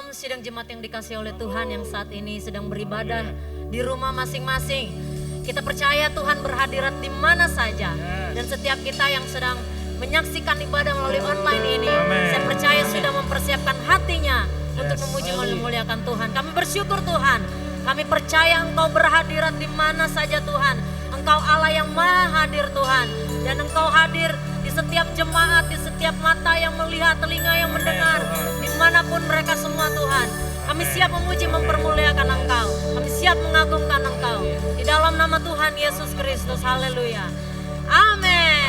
Shalom sidang jemaat yang dikasihi oleh Tuhan yang saat ini sedang beribadah di rumah masing-masing. Kita percaya Tuhan berhadirat di mana saja. Dan setiap kita yang sedang menyaksikan ibadah melalui online ini, saya percaya sudah mempersiapkan hatinya untuk memuji memuliakan Tuhan. Kami bersyukur Tuhan. Kami percaya Engkau berhadirat di mana saja Tuhan. Engkau Allah yang maha hadir Tuhan. Dan Engkau hadir di setiap jemaat, di setiap mata yang melihat, telinga yang mendengar, dimanapun mereka semua Tuhan. Kami siap memuji mempermuliakan Engkau. Kami siap mengagungkan Engkau. Di dalam nama Tuhan Yesus Kristus, haleluya. Amin.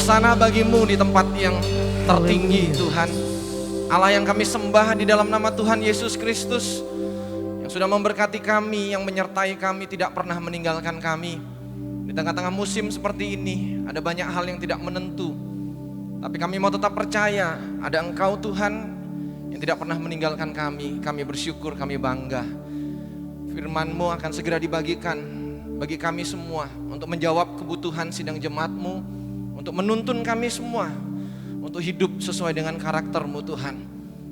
Hosana bagimu di tempat yang tertinggi Tuhan. Allah yang kami sembah di dalam nama Tuhan Yesus Kristus, yang sudah memberkati kami, yang menyertai kami, tidak pernah meninggalkan kami. Di tengah-tengah musim seperti ini, ada banyak hal yang tidak menentu. Tapi kami mau tetap percaya, ada Engkau Tuhan yang tidak pernah meninggalkan kami. Kami bersyukur, kami bangga. Firman-Mu akan segera dibagikan bagi kami semua, untuk menjawab kebutuhan sidang jemaat-Mu, untuk menuntun kami semua untuk hidup sesuai dengan karakter-Mu Tuhan.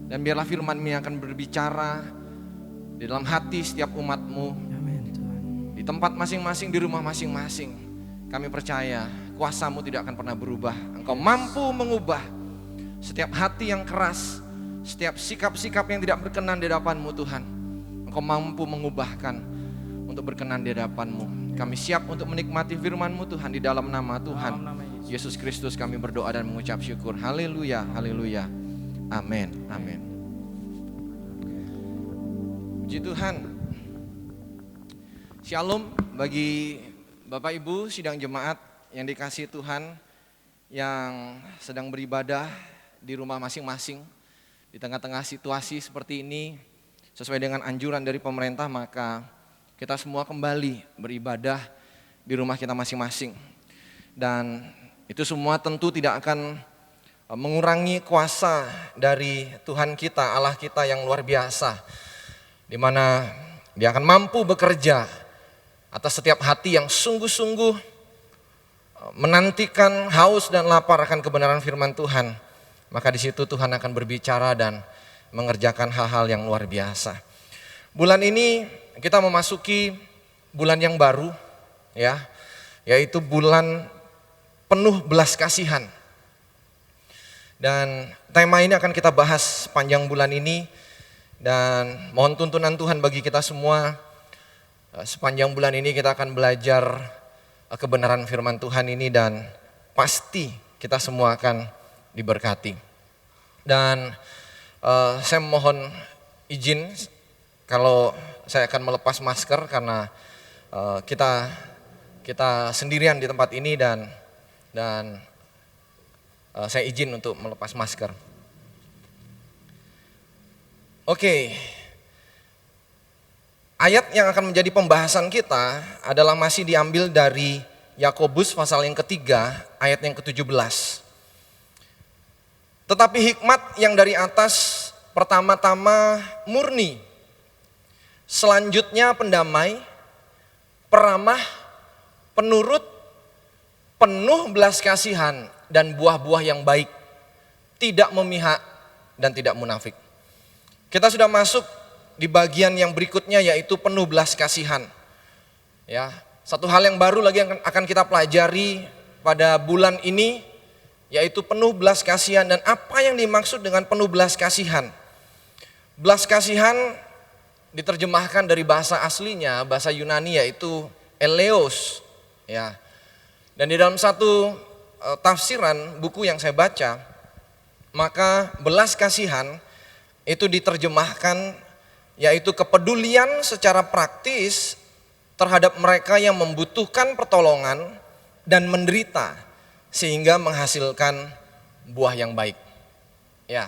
Dan biarlah firman-Mu yang akan berbicara di dalam hati setiap umat-Mu, di tempat masing-masing, di rumah masing-masing. Kami percaya kuasa-Mu tidak akan pernah berubah. Engkau mampu mengubah setiap hati yang keras, setiap sikap-sikap yang tidak berkenan di hadapan-Mu Tuhan. Engkau mampu mengubahkan untuk berkenan di hadapan-Mu. Kami siap untuk menikmati firman-Mu Tuhan, di dalam nama Tuhan Yesus Kristus kami berdoa dan mengucap syukur. Haleluya, haleluya. Amin, amin. Puji Tuhan. Shalom bagi Bapak Ibu sidang jemaat yang dikasihi Tuhan, yang sedang beribadah di rumah masing-masing. Di tengah-tengah situasi seperti ini, sesuai dengan anjuran dari pemerintah, maka kita semua kembali beribadah di rumah kita masing-masing. Dan itu semua tentu tidak akan mengurangi kuasa dari Tuhan kita, Allah kita yang luar biasa, di mana Dia akan mampu bekerja atas setiap hati yang sungguh-sungguh menantikan, haus dan lapar akan kebenaran firman Tuhan. Maka di situ Tuhan akan berbicara dan mengerjakan hal-hal yang luar biasa. Bulan ini kita memasuki bulan yang baru, ya, yaitu bulan penuh belas kasihan. Dan tema ini akan kita bahas sepanjang bulan ini, dan mohon tuntunan Tuhan bagi kita semua. Sepanjang bulan ini kita akan belajar kebenaran firman Tuhan ini, dan pasti kita semua akan diberkati. Dan saya mohon izin kalau saya akan melepas masker karena kita sendirian di tempat ini, dan saya izin untuk melepas masker. Oke. Ayat yang akan menjadi pembahasan kita adalah masih diambil dari Yakobus pasal yang ketiga, ayat yang ke-17. Tetapi hikmat yang dari atas pertama-tama murni, selanjutnya pendamai, peramah, penurut, penuh belas kasihan dan buah-buah yang baik, tidak memihak dan tidak munafik. Kita sudah masuk di bagian yang berikutnya, yaitu penuh belas kasihan. Ya, satu hal yang baru lagi yang akan kita pelajari pada bulan ini, yaitu penuh belas kasihan. Dan apa yang dimaksud dengan penuh belas kasihan? Belas kasihan diterjemahkan dari bahasa aslinya, bahasa Yunani, yaitu eleos. Ya. Dan di dalam satu tafsiran buku yang saya baca, maka belas kasihan itu diterjemahkan yaitu kepedulian secara praktis terhadap mereka yang membutuhkan pertolongan dan menderita sehingga menghasilkan buah yang baik. Ya.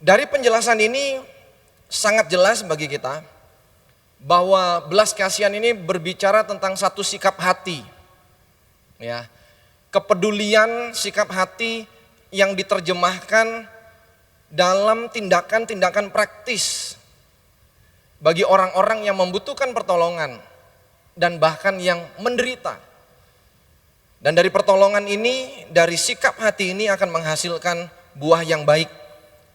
Dari penjelasan ini sangat jelas bagi kita bahwa belas kasihan ini berbicara tentang satu sikap hati. Ya. Kepedulian sikap hati yang diterjemahkan dalam tindakan-tindakan praktis bagi orang-orang yang membutuhkan pertolongan dan bahkan yang menderita. Dan dari pertolongan ini, dari sikap hati ini akan menghasilkan buah yang baik,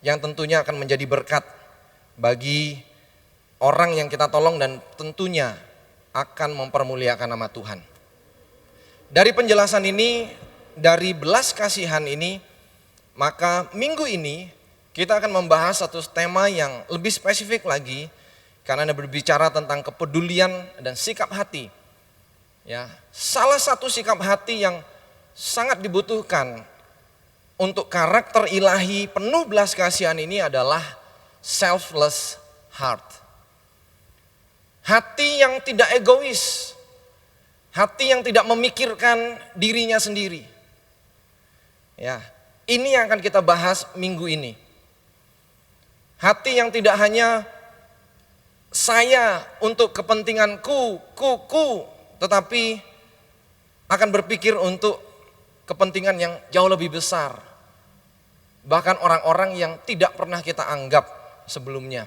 yang tentunya akan menjadi berkat bagi orang yang kita tolong dan tentunya akan mempermuliakan nama Tuhan. Dari penjelasan ini, dari belas kasihan ini, maka minggu ini kita akan membahas satu tema yang lebih spesifik lagi, karena berbicara tentang kepedulian dan sikap hati. Ya, salah satu sikap hati yang sangat dibutuhkan untuk karakter ilahi penuh belas kasihan ini adalah selfless heart. Hati yang tidak egois, Hati yang tidak memikirkan dirinya sendiri. Ya, ini yang akan kita bahas minggu ini. Hati yang tidak hanya saya untuk kepentinganku, tetapi akan berpikir untuk kepentingan yang jauh lebih besar. Bahkan orang-orang yang tidak pernah kita anggap sebelumnya.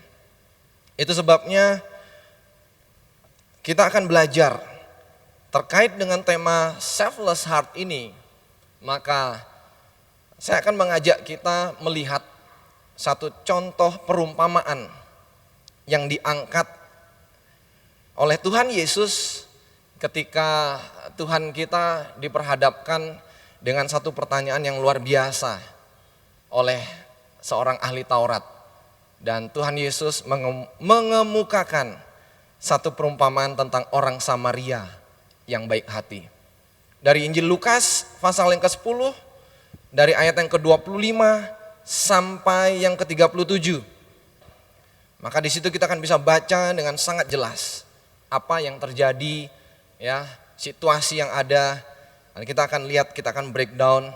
Itu sebabnya kita akan belajar terkait dengan tema selfless heart ini. Maka saya akan mengajak kita melihat satu contoh perumpamaan yang diangkat oleh Tuhan Yesus ketika Tuhan kita diperhadapkan dengan satu pertanyaan yang luar biasa oleh seorang ahli Taurat. Dan Tuhan Yesus mengemukakan satu perumpamaan tentang orang Samaria yang baik hati. Dari Injil Lukas pasal yang ke-10, dari ayat yang ke-25 sampai yang ke-37. Maka di situ kita akan bisa baca dengan sangat jelas apa yang terjadi, ya, situasi yang ada. Dan kita akan lihat, kita akan breakdown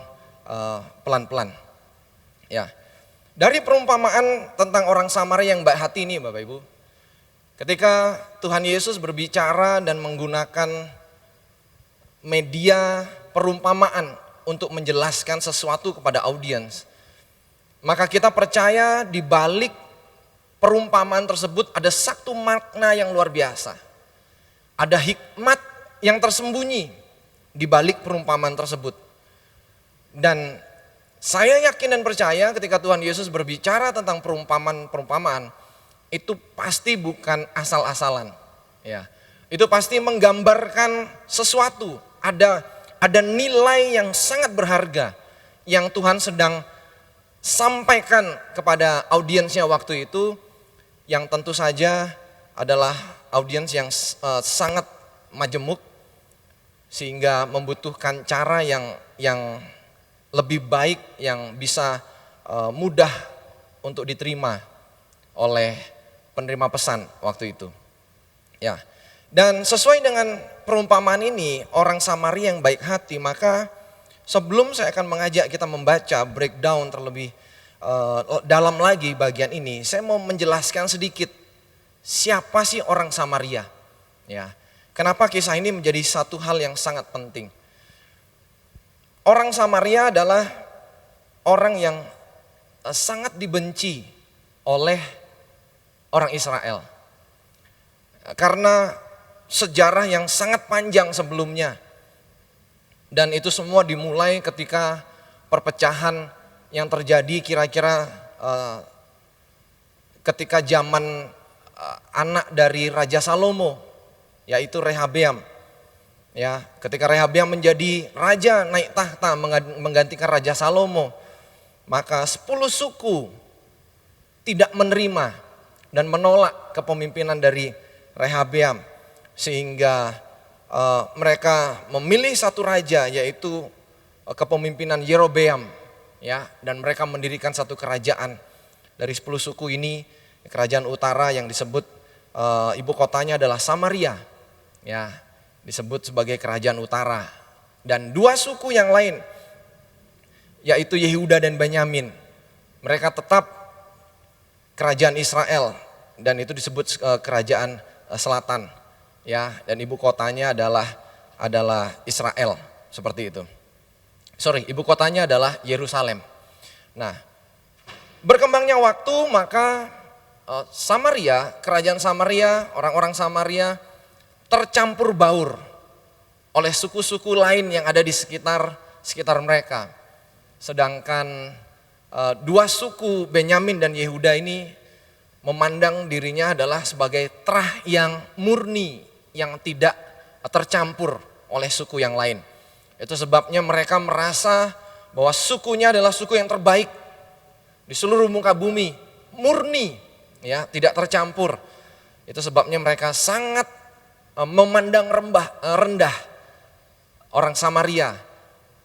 pelan-pelan. Ya. Dari perumpamaan tentang orang Samaria yang baik hati ini, Bapak Ibu. Ketika Tuhan Yesus berbicara dan menggunakan media perumpamaan untuk menjelaskan sesuatu kepada audiens, maka kita percaya di balik perumpamaan tersebut ada satu makna yang luar biasa. Ada hikmat yang tersembunyi di balik perumpamaan tersebut. Dan saya yakin dan percaya ketika Tuhan Yesus berbicara tentang perumpamaan-perumpamaan, itu pasti bukan asal-asalan. Ya, itu pasti menggambarkan sesuatu. Ada nilai yang sangat berharga yang Tuhan sedang sampaikan kepada audiensnya waktu itu, yang tentu saja adalah audiens yang sangat majemuk, sehingga membutuhkan cara yang lebih baik, yang bisa mudah untuk diterima oleh penerima pesan waktu itu. Ya. Dan sesuai dengan perumpamaan ini, orang Samaria yang baik hati, maka sebelum saya akan mengajak kita membaca breakdown terlebih dalam lagi bagian ini, saya mau menjelaskan sedikit siapa sih orang Samaria. Ya. Kenapa kisah ini menjadi satu hal yang sangat penting. Orang Samaria adalah orang yang sangat dibenci oleh orang Israel. Karena sejarah yang sangat panjang sebelumnya. Dan itu semua dimulai ketika perpecahan yang terjadi kira-kira ketika zaman anak dari Raja Salomo, yaitu Rehabeam. Ya, ketika Rehabeam menjadi raja, naik tahta menggantikan Raja Salomo, maka 10 suku tidak menerima dan menolak kepemimpinan dari Rehabeam, sehingga mereka memilih satu raja, yaitu kepemimpinan Yerobeam, ya, dan mereka mendirikan satu kerajaan. Dari 10 suku ini, kerajaan utara yang disebut ibu kotanya adalah Samaria, ya, disebut sebagai kerajaan utara. Dan 2 suku yang lain, yaitu Yehuda dan Benyamin, mereka tetap kerajaan Israel, dan itu disebut kerajaan selatan, ya, dan ibu kotanya adalah Israel, seperti itu. Ibu kotanya adalah Yerusalem. Nah, berkembangnya waktu, maka Samaria, kerajaan Samaria, orang-orang Samaria tercampur baur oleh suku-suku lain yang ada di sekitar mereka. Sedangkan 2 suku Benyamin dan Yehuda ini memandang dirinya adalah sebagai terah yang murni, yang tidak tercampur oleh suku yang lain. Itu sebabnya mereka merasa bahwa sukunya adalah suku yang terbaik di seluruh muka bumi, murni, ya, tidak tercampur. Itu sebabnya mereka sangat memandang rendah orang Samaria,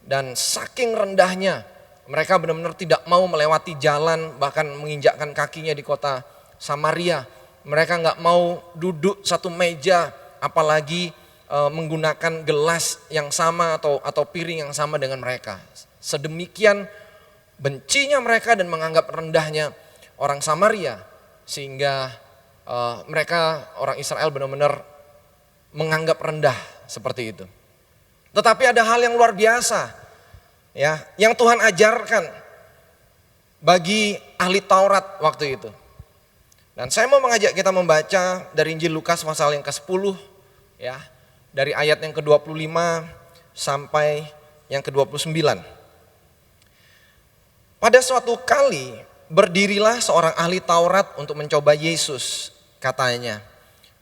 dan saking rendahnya mereka benar-benar tidak mau melewati jalan, bahkan menginjakkan kakinya di kota Samaria. Mereka nggak mau duduk satu meja, apalagi menggunakan gelas yang sama atau piring yang sama dengan mereka. Sedemikian bencinya mereka dan menganggap rendahnya orang Samaria sehingga mereka orang Israel benar-benar menganggap rendah seperti itu. Tetapi ada hal yang luar biasa ya yang Tuhan ajarkan bagi ahli Taurat waktu itu. Dan saya mau mengajak kita membaca dari Injil Lukas pasal yang ke-10 ya, dari ayat yang ke-25 sampai yang ke-29. Pada suatu kali berdirilah seorang ahli Taurat untuk mencoba Yesus, katanya,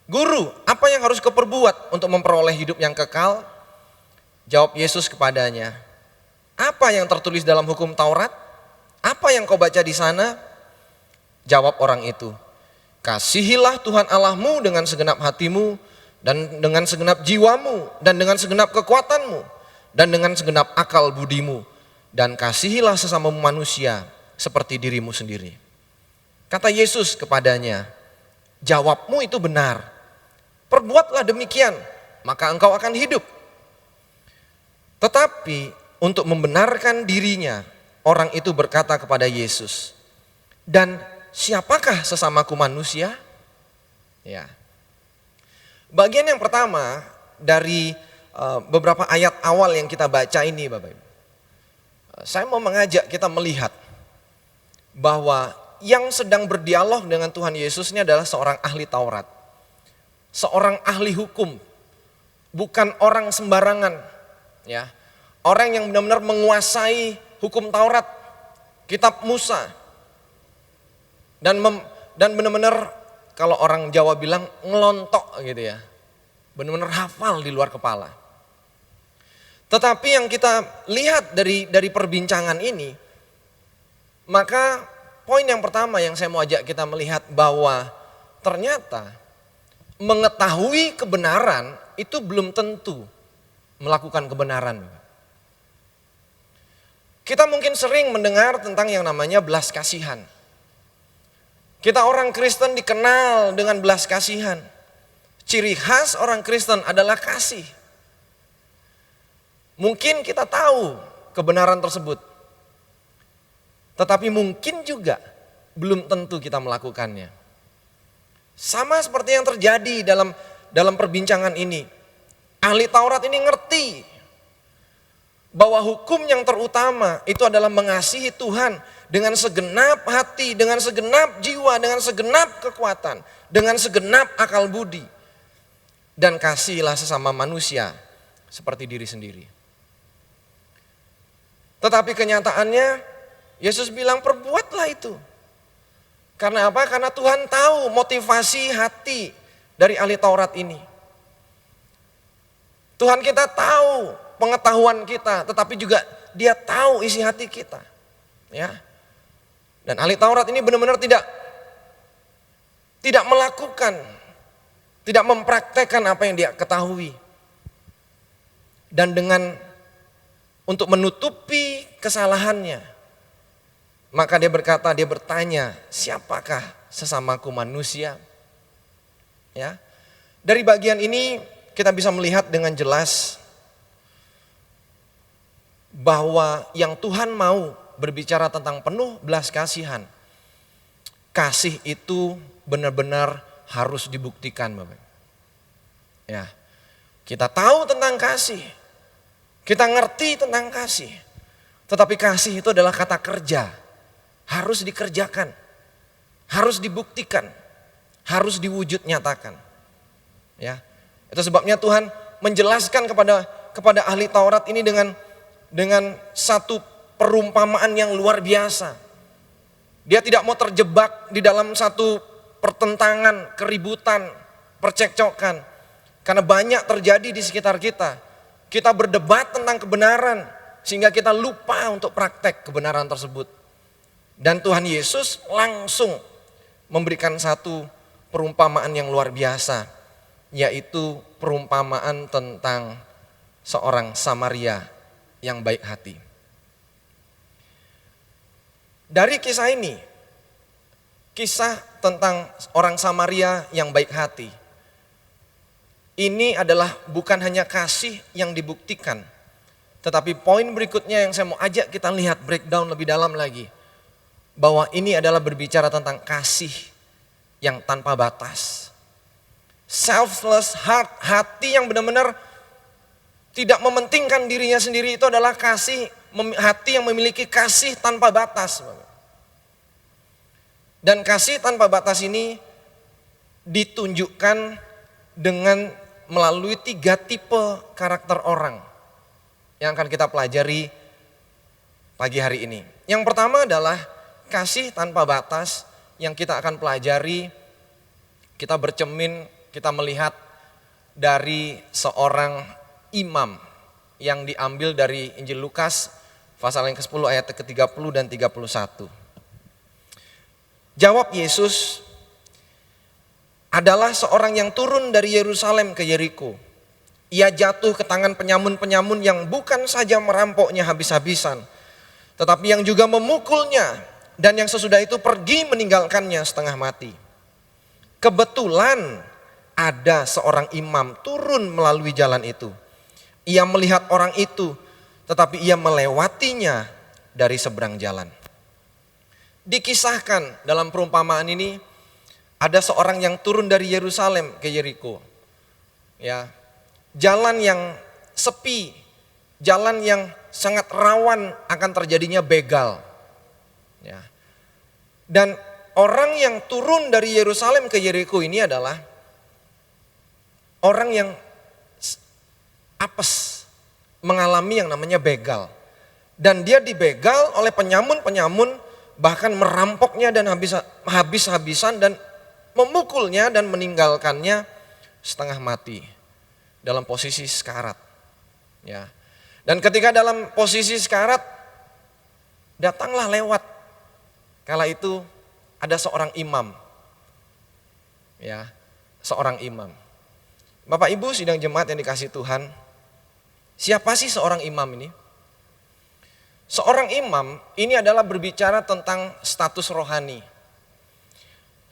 "Guru, apa yang harus kuperbuat untuk memperoleh hidup yang kekal?" Jawab Yesus kepadanya, "Apa yang tertulis dalam hukum Taurat? Apa yang kau baca di sana?" Jawab orang itu, "Kasihilah Tuhan Allahmu dengan segenap hatimu, dan dengan segenap jiwamu, dan dengan segenap kekuatanmu, dan dengan segenap akal budimu, dan kasihilah sesamamu manusia seperti dirimu sendiri." Kata Yesus kepadanya, "Jawabmu itu benar. Perbuatlah demikian, maka engkau akan hidup." Tetapi untuk membenarkan dirinya, orang itu berkata kepada Yesus, "Dan siapakah sesamaku manusia?" Ya. Bagian yang pertama dari beberapa ayat awal yang kita baca ini, Bapak Ibu. Saya mau mengajak kita melihat bahwa yang sedang berdialog dengan Tuhan Yesus ini adalah seorang ahli Taurat. Seorang ahli hukum, bukan orang sembarangan. Ya, orang yang benar-benar menguasai hukum Taurat, kitab Musa, dan benar-benar kalau orang Jawa bilang ngelontok gitu ya, benar-benar hafal di luar kepala. Tetapi yang kita lihat dari perbincangan ini, maka poin yang pertama yang saya mau ajak kita melihat bahwa ternyata mengetahui kebenaran itu belum tentu melakukan kebenaran. Kita mungkin sering mendengar tentang yang namanya belas kasihan. Kita orang Kristen dikenal dengan belas kasihan. Ciri khas orang Kristen adalah kasih. Mungkin kita tahu kebenaran tersebut. Tetapi mungkin juga belum tentu kita melakukannya. Sama seperti yang terjadi dalam perbincangan ini. Ahli Taurat ini ngerti bahwa hukum yang terutama itu adalah mengasihi Tuhan dengan segenap hati, dengan segenap jiwa, dengan segenap kekuatan, dengan segenap akal budi. Dan kasihilah sesama manusia seperti diri sendiri. Tetapi kenyataannya Yesus bilang perbuatlah itu. Karena apa? Karena Tuhan tahu motivasi hati dari ahli Taurat ini. Tuhan kita tahu pengetahuan kita, tetapi juga Dia tahu isi hati kita. Ya. Dan ahli Taurat ini benar-benar tidak melakukan, tidak mempraktekkan apa yang dia ketahui. Dan untuk menutupi kesalahannya, maka dia bertanya, siapakah sesamaku manusia? Ya. Dari bagian ini kita bisa melihat dengan jelas bahwa yang Tuhan mau berbicara tentang penuh belas kasihan. Kasih itu benar-benar harus dibuktikan, Bapak. Ya. Kita tahu tentang kasih. Kita ngerti tentang kasih. Tetapi kasih itu adalah kata kerja. Harus dikerjakan. Harus dibuktikan. Harus diwujud nyatakan. Ya. Itu sebabnya Tuhan menjelaskan kepada ahli Taurat ini dengan satu perumpamaan yang luar biasa. Dia tidak mau terjebak di dalam satu pertentangan, keributan, percekcokan. Karena banyak terjadi di sekitar kita. Kita berdebat tentang kebenaran sehingga kita lupa untuk praktek kebenaran tersebut. Dan Tuhan Yesus langsung memberikan satu perumpamaan yang luar biasa, yaitu perumpamaan tentang seorang Samaria yang baik hati. Dari kisah ini, kisah tentang orang Samaria yang baik hati, ini adalah bukan hanya kasih yang dibuktikan, tetapi poin berikutnya yang saya mau ajak kita lihat breakdown lebih dalam lagi, bahwa ini adalah berbicara tentang kasih yang tanpa batas. Selfless heart, hati yang benar-benar tidak mementingkan dirinya sendiri, itu adalah hati yang memiliki kasih tanpa batas. Dan kasih tanpa batas ini ditunjukkan dengan melalui 3 tipe karakter orang yang akan kita pelajari pagi hari ini. Yang pertama adalah kasih tanpa batas yang kita akan pelajari, kita bercermin, kita melihat dari seorang imam yang diambil dari Injil Lukas pasal yang ke-10 ayat ke-30 dan 31. Jawab Yesus, adalah seorang yang turun dari Yerusalem ke Yeriko. Ia jatuh ke tangan penyamun-penyamun yang bukan saja merampoknya habis-habisan, tetapi yang juga memukulnya, dan yang sesudah itu pergi meninggalkannya setengah mati. Kebetulan ada seorang imam turun melalui jalan itu. Ia melihat orang itu, tetapi ia melewatinya dari seberang jalan. Dikisahkan dalam perumpamaan ini, ada seorang yang turun dari Yerusalem ke Yeriko. Ya, jalan yang sepi, jalan yang sangat rawan akan terjadinya begal. Ya. Dan orang yang turun dari Yerusalem ke Yeriko ini adalah orang yang apes, mengalami yang namanya begal. Dan dia dibegal oleh penyamun-penyamun, bahkan merampoknya dan habis-habisan dan memukulnya dan meninggalkannya setengah mati dalam posisi sekarat. Ya. Dan ketika dalam posisi sekarat, datanglah lewat. Kala itu ada seorang imam. Ya, seorang imam. Bapak Ibu sidang jemaat yang dikasihi Tuhan, siapa sih seorang imam ini? Seorang imam ini adalah berbicara tentang status rohani.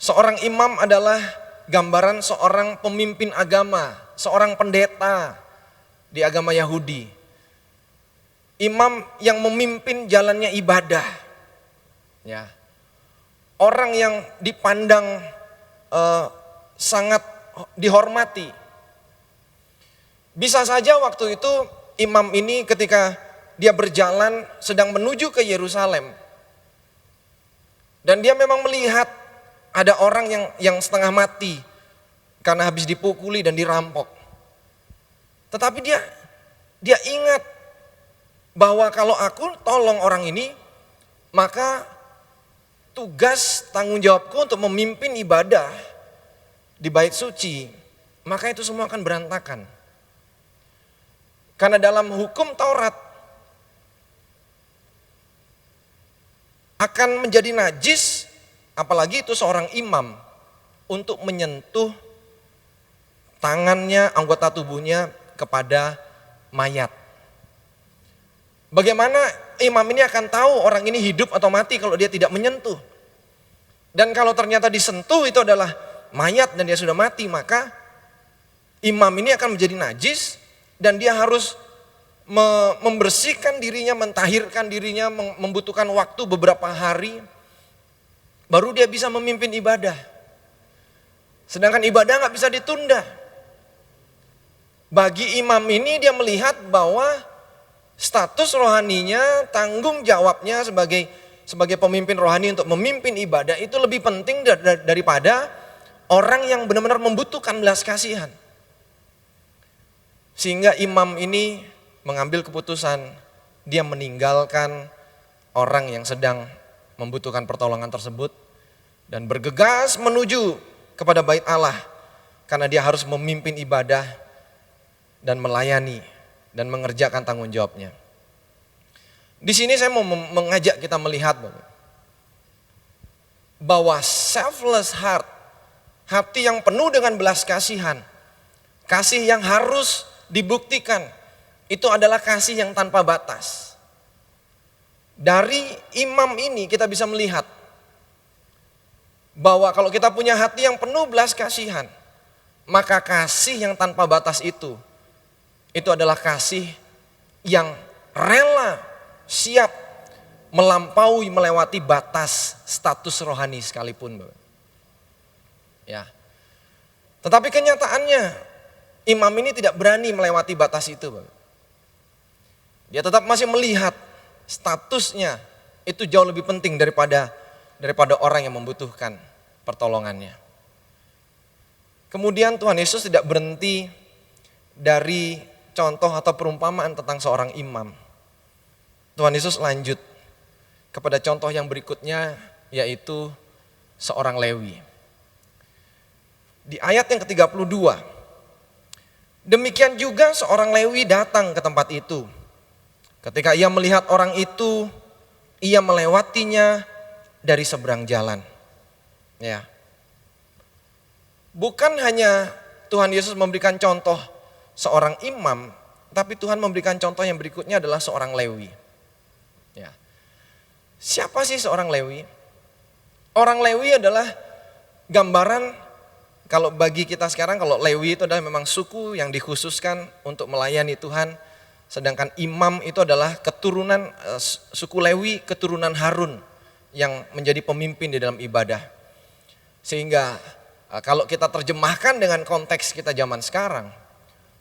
Seorang imam adalah gambaran seorang pemimpin agama, seorang pendeta di agama Yahudi. Imam yang memimpin jalannya ibadah. Ya. Orang yang dipandang sangat dihormati. Bisa saja waktu itu imam ini ketika dia berjalan sedang menuju ke Yerusalem. Dan dia memang melihat ada orang yang setengah mati karena habis dipukuli dan dirampok. Tetapi dia ingat bahwa kalau aku tolong orang ini, maka tugas tanggung jawabku untuk memimpin ibadah di bait suci, maka itu semua akan berantakan. Karena dalam hukum Taurat akan menjadi najis, apalagi itu seorang imam, untuk menyentuh tangannya, anggota tubuhnya kepada mayat. Bagaimana imam ini akan tahu orang ini hidup atau mati kalau dia tidak menyentuh? Dan kalau ternyata disentuh itu adalah mayat dan dia sudah mati, maka imam ini akan menjadi najis dan dia harus membersihkan dirinya, mentahirkan dirinya, membutuhkan waktu beberapa hari, baru dia bisa memimpin ibadah. Sedangkan ibadah nggak bisa ditunda. Bagi imam ini dia melihat bahwa status rohaninya, tanggung jawabnya sebagai pemimpin rohani untuk memimpin ibadah itu lebih penting daripada orang yang benar-benar membutuhkan belas kasihan. Sehingga imam ini mengambil keputusan, dia meninggalkan orang yang sedang membutuhkan pertolongan tersebut dan bergegas menuju kepada bait Allah karena dia harus memimpin ibadah dan melayani dan mengerjakan tanggung jawabnya. Di sini saya mau mengajak kita melihat bahwa selfless heart, hati yang penuh dengan belas kasihan, kasih yang harus dibuktikan, itu adalah kasih yang tanpa batas. Dari imam ini kita bisa melihat bahwa kalau kita punya hati yang penuh belas kasihan, Maka kasih yang tanpa batas itu adalah kasih yang rela, siap melewati batas status rohani sekalipun. Ya. Tetapi kenyataannya imam ini tidak berani melewati batas itu. Dia tetap masih melihat statusnya itu jauh lebih penting daripada orang yang membutuhkan pertolongannya. Kemudian Tuhan Yesus tidak berhenti dari contoh atau perumpamaan tentang seorang imam. Tuhan Yesus lanjut kepada contoh yang berikutnya, yaitu seorang Lewi. Di ayat yang ke-32, demikian juga seorang Lewi datang ke tempat itu. Ketika ia melihat orang itu, ia melewatinya dari seberang jalan. Ya. Bukan hanya Tuhan Yesus memberikan contoh seorang imam, tapi Tuhan memberikan contoh yang berikutnya adalah seorang Lewi. Ya. Siapa sih seorang Lewi? Orang Lewi adalah gambaran, kalau bagi kita sekarang, kalau Lewi itu adalah memang suku yang dikhususkan untuk melayani Tuhan. Sedangkan imam itu adalah keturunan suku Lewi, keturunan Harun yang menjadi pemimpin di dalam ibadah. Sehingga kalau kita terjemahkan dengan konteks kita zaman sekarang,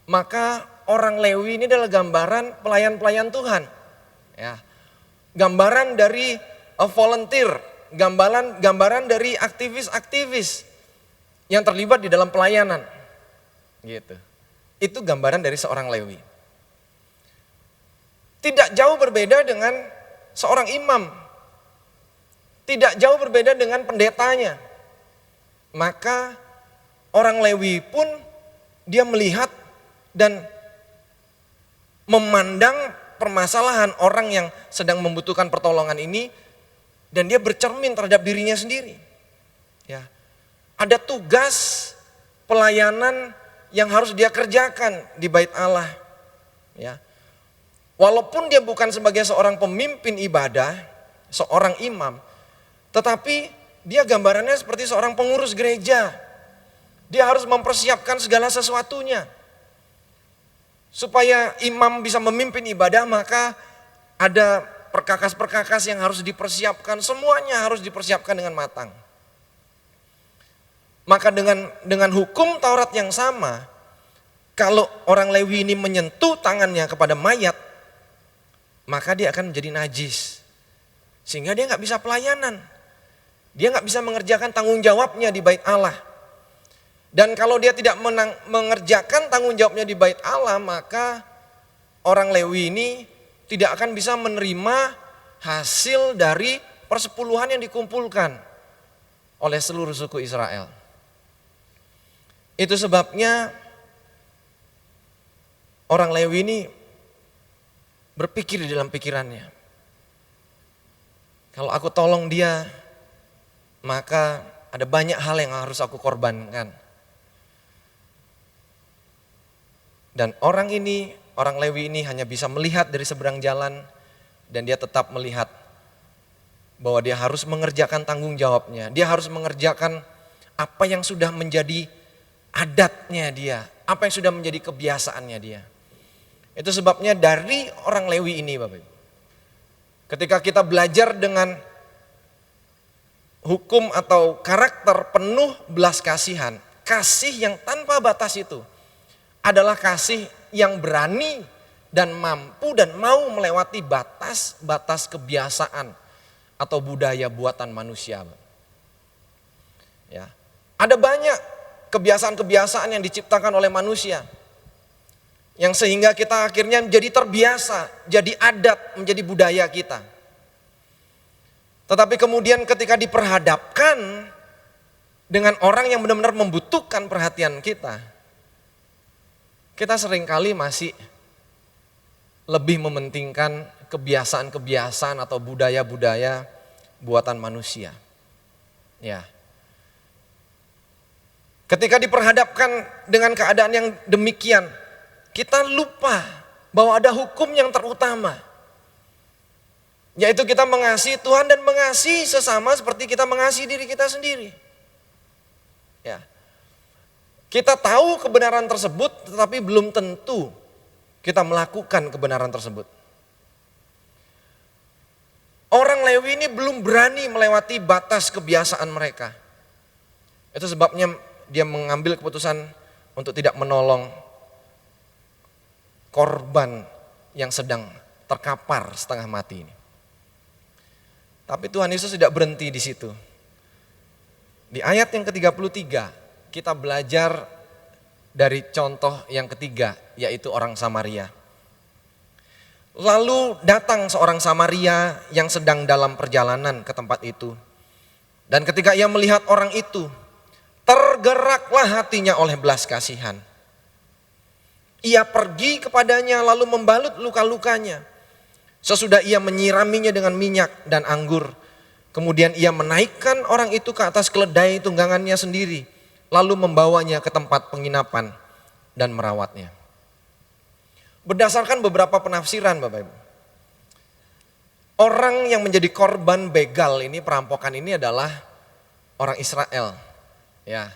maka orang Lewi ini adalah gambaran pelayan-pelayan Tuhan. Ya. Gambaran dari volunteer, gambaran dari aktivis-aktivis yang terlibat di dalam pelayanan. Gitu. Itu gambaran dari seorang Lewi. Tidak jauh berbeda dengan seorang imam. Tidak jauh berbeda dengan pendetanya. Maka orang Lewi pun dia melihat dan memandang permasalahan orang yang sedang membutuhkan pertolongan ini, dan dia bercermin terhadap dirinya sendiri. Ya. Ada tugas pelayanan yang harus dia kerjakan di bait Allah. Ya. Walaupun dia bukan sebagai seorang pemimpin ibadah, seorang imam, tetapi dia gambarannya seperti seorang pengurus gereja. Dia harus mempersiapkan segala sesuatunya. Supaya imam bisa memimpin ibadah, maka ada perkakas-perkakas yang harus dipersiapkan. Semuanya harus dipersiapkan dengan matang. Maka dengan hukum Taurat yang sama, kalau orang Lewi ini menyentuh tangannya kepada mayat, maka dia akan menjadi najis. Sehingga dia gak bisa pelayanan. Dia gak bisa mengerjakan tanggung jawabnya di bait Allah. Dan kalau dia tidak mengerjakan tanggung jawabnya di bait Allah, maka orang Lewi ini tidak akan bisa menerima hasil dari persepuluhan yang dikumpulkan oleh seluruh suku Israel. Itu sebabnya orang Lewi ini berpikir di dalam pikirannya, kalau aku tolong dia, maka ada banyak hal yang harus aku korbankan. Dan orang Lewi ini hanya bisa melihat dari seberang jalan, dan dia tetap melihat bahwa dia harus mengerjakan tanggung jawabnya. Dia harus mengerjakan apa yang sudah menjadi adatnya dia, apa yang sudah menjadi kebiasaannya dia. Itu sebabnya dari orang Lewi ini, Bapak Ibu, ketika kita belajar dengan hukum atau karakter penuh belas kasihan, kasih yang tanpa batas itu adalah kasih yang berani dan mampu dan mau melewati batas-batas kebiasaan atau budaya buatan manusia. Ya. Ada banyak kebiasaan-kebiasaan yang diciptakan oleh manusia, yang sehingga kita akhirnya menjadi terbiasa, jadi adat, menjadi budaya kita. Tetapi kemudian ketika diperhadapkan dengan orang yang benar-benar membutuhkan perhatian kita seringkali masih lebih mementingkan kebiasaan-kebiasaan atau budaya-budaya buatan manusia. Ya. Ketika diperhadapkan dengan keadaan yang demikian, kita lupa bahwa ada hukum yang terutama, yaitu kita mengasihi Tuhan dan mengasihi sesama seperti kita mengasihi diri kita sendiri. Ya. Kita tahu kebenaran tersebut, tetapi belum tentu kita melakukan kebenaran tersebut. Orang Lewi ini belum berani melewati batas kebiasaan mereka. Itu sebabnya dia mengambil keputusan untuk tidak menolong korban yang sedang terkapar setengah mati ini. Tapi Tuhan Yesus tidak berhenti di situ. Di ayat yang ke-33 kita belajar dari contoh yang ketiga, yaitu orang Samaria. Lalu datang seorang Samaria yang sedang dalam perjalanan ke tempat itu. Dan ketika ia melihat orang itu, tergeraklah hatinya oleh belas kasihan. Ia pergi kepadanya lalu membalut luka-lukanya. Sesudah ia menyiraminya dengan minyak dan anggur. Kemudian ia menaikkan orang itu ke atas keledai tunggangannya sendiri. Lalu membawanya ke tempat penginapan dan merawatnya. Berdasarkan beberapa penafsiran Bapak Ibu. Orang yang menjadi korban begal ini, perampokan ini adalah orang Israel. Ya.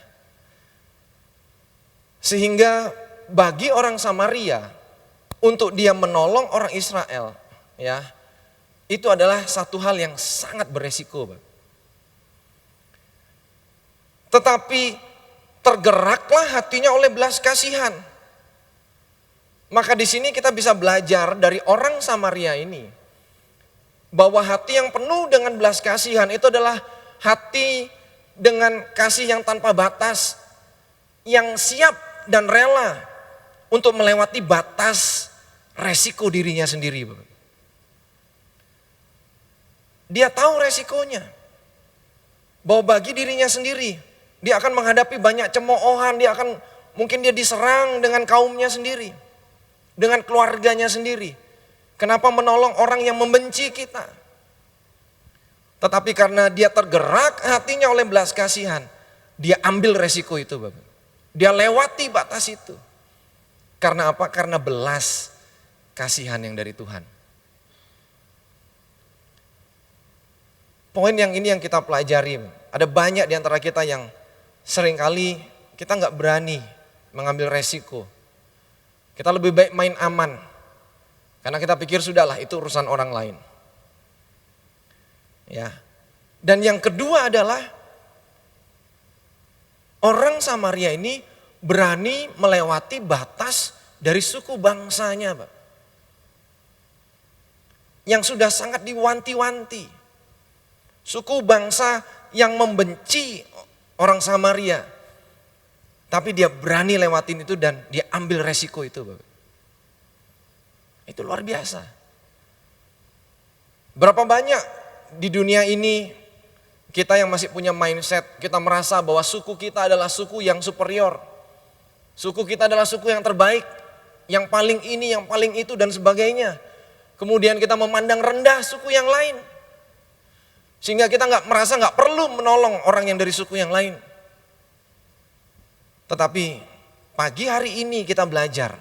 Sehingga bagi orang Samaria untuk dia menolong orang Israel, ya, itu adalah satu hal yang sangat beresiko. Tetapi tergeraklah hatinya oleh belas kasihan. Maka di sini kita bisa belajar dari orang Samaria ini bahwa hati yang penuh dengan belas kasihan itu adalah hati dengan kasih yang tanpa batas, yang siap dan rela untuk melewati batas resiko dirinya sendiri. Dia tahu resikonya. Bahwa bagi dirinya sendiri, dia akan menghadapi banyak cemoohan, mungkin dia diserang dengan kaumnya sendiri, dengan keluarganya sendiri. Kenapa menolong orang yang membenci kita? Tetapi karena dia tergerak hatinya oleh belas kasihan, dia ambil resiko itu, Bapak. Dia lewati batas itu. Karena apa? Karena belas kasihan yang dari Tuhan. Poin yang ini yang kita pelajari. Ada banyak di antara kita yang seringkali kita nggak berani mengambil resiko. Kita lebih baik main aman. Karena kita pikir sudahlah itu urusan orang lain. Ya. Dan yang kedua adalah orang Samaria ini berani melewati batas dari suku bangsanya, Pak. Yang sudah sangat diwanti-wanti. Suku bangsa yang membenci orang Samaria. Tapi dia berani lewatin itu dan dia ambil resiko itu, Bapak. Itu luar biasa. Berapa banyak di dunia ini kita yang masih punya mindset, kita merasa bahwa suku kita adalah suku yang superior. Suku kita adalah suku yang terbaik, yang paling ini, yang paling itu dan sebagainya. Kemudian kita memandang rendah suku yang lain. Sehingga kita merasa nggak perlu menolong orang yang dari suku yang lain. Tetapi pagi hari ini kita belajar.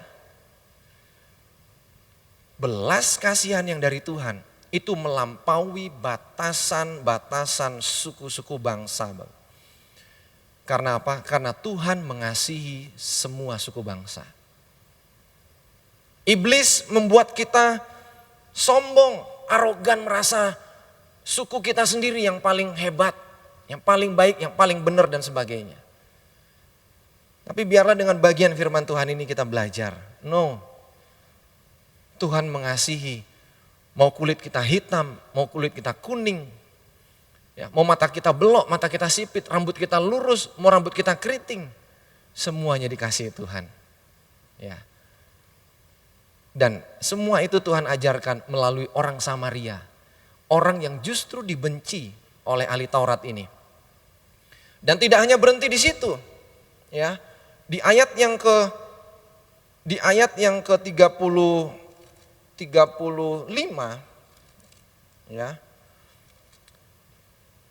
Belas kasihan yang dari Tuhan itu melampaui batasan-batasan suku-suku bangsa. Karena apa? Karena Tuhan mengasihi semua suku bangsa. Iblis membuat kita sombong, arogan, merasa suku kita sendiri yang paling hebat, yang paling baik, yang paling benar dan sebagainya. Tapi biarlah dengan bagian firman Tuhan ini kita belajar. No, Tuhan mengasihi. Mau kulit kita hitam, mau kulit kita kuning. Ya, mau mata kita belok, mata kita sipit, rambut kita lurus, mau rambut kita keriting. Semuanya dikasihi Tuhan. Ya. Dan semua itu Tuhan ajarkan melalui orang Samaria. Orang yang justru dibenci oleh ahli Taurat ini. Dan tidak hanya berhenti di situ. Ya. Di ayat yang ke-35 ya.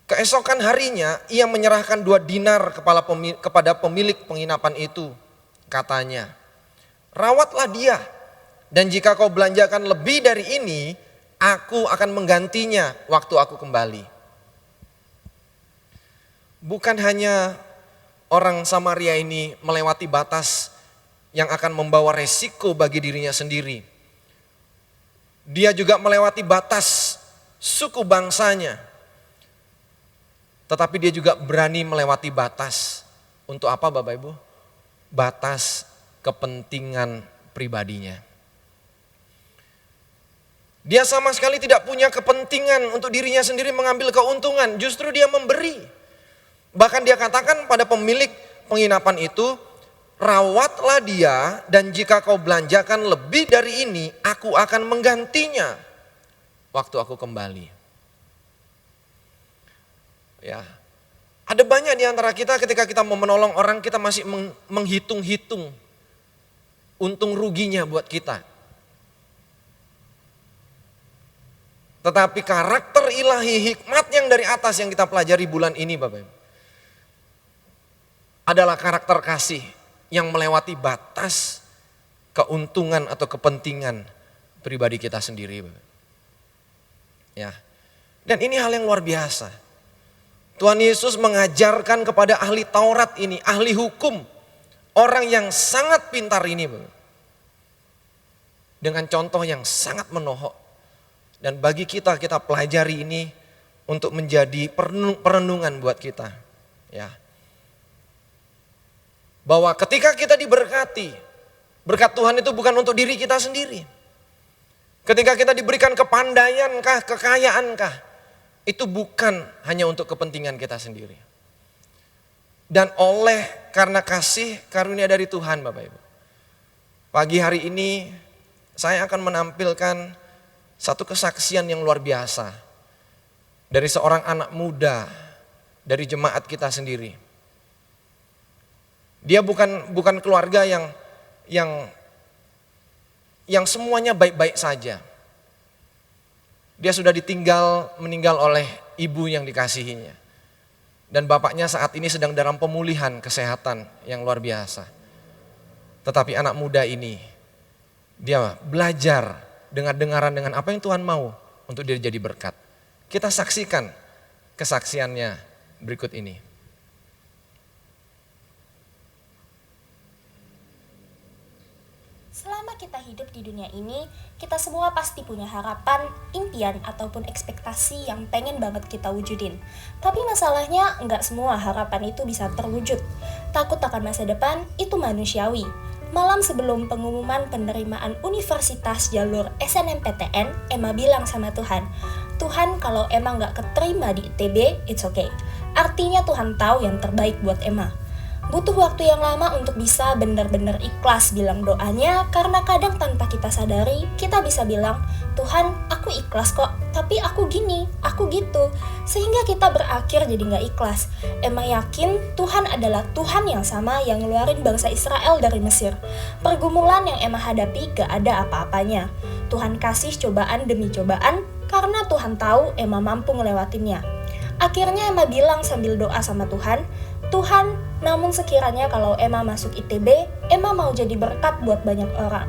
Keesokan harinya ia menyerahkan 2 dinar kepada pemilik penginapan itu. Katanya, rawatlah dia dan jika kau belanjakan lebih dari ini, aku akan menggantinya waktu aku kembali. Bukan hanya orang Samaria ini melewati batas yang akan membawa resiko bagi dirinya sendiri. Dia juga melewati batas suku bangsanya. Tetapi dia juga berani melewati batas. Untuk apa Bapak Ibu? Batas kepentingan pribadinya. Dia sama sekali tidak punya kepentingan untuk dirinya sendiri mengambil keuntungan. Justru dia memberi. Bahkan dia katakan pada pemilik penginapan itu, rawatlah dia dan jika kau belanjakan lebih dari ini, aku akan menggantinya waktu aku kembali. Ya, ada banyak di antara kita ketika kita mau menolong orang, kita masih menghitung-hitung untung ruginya buat kita. Tetapi karakter ilahi, hikmat yang dari atas yang kita pelajari bulan ini Bapak Ibu, adalah karakter kasih yang melewati batas keuntungan atau kepentingan pribadi kita sendiri. Bapak. Ya. Dan ini hal yang luar biasa. Tuhan Yesus mengajarkan kepada ahli Taurat ini, ahli hukum, orang yang sangat pintar ini Bapak. Dengan contoh yang sangat menohok. Dan bagi kita pelajari ini untuk menjadi perenungan buat kita. Ya. Bahwa ketika kita diberkati, berkat Tuhan itu bukan untuk diri kita sendiri. Ketika kita diberikan kepandaiankah, kekayaankah, itu bukan hanya untuk kepentingan kita sendiri. Dan karena kasih karunia dari Tuhan Bapak Ibu. Pagi hari ini saya akan menampilkan satu kesaksian yang luar biasa dari seorang anak muda dari jemaat kita sendiri. Dia bukan keluarga yang semuanya baik-baik saja. Dia sudah meninggal oleh ibu yang dikasihinya. Dan bapaknya saat ini sedang dalam pemulihan kesehatan yang luar biasa. Tetapi anak muda ini, dia belajar dengar-dengaran dengan apa yang Tuhan mau untuk dia jadi berkat. Kita saksikan kesaksiannya berikut ini. Selama kita hidup di dunia ini, kita semua pasti punya harapan, impian, ataupun ekspektasi yang pengen banget kita wujudin. Tapi masalahnya nggak semua harapan itu bisa terwujud. Takut akan masa depan itu manusiawi. Malam sebelum pengumuman penerimaan universitas jalur SNMPTN, Emma bilang sama Tuhan, Tuhan kalau Emma nggak keterima di ITB, it's okay. Artinya Tuhan tahu yang terbaik buat Emma. Butuh waktu yang lama untuk bisa benar-benar ikhlas bilang doanya, karena kadang tanpa kita sadari, kita bisa bilang, Tuhan aku ikhlas kok, tapi aku gini, aku gitu. Sehingga kita berakhir jadi gak ikhlas. Emma yakin Tuhan adalah Tuhan yang sama yang ngeluarin bangsa Israel dari Mesir. Pergumulan yang Emma hadapi gak ada apa-apanya. Tuhan kasih cobaan demi cobaan, karena Tuhan tahu Emma mampu ngelewatinnya. Akhirnya Emma bilang sambil doa sama Tuhan, Tuhan, namun sekiranya kalau Emma masuk ITB, Emma mau jadi berkat buat banyak orang.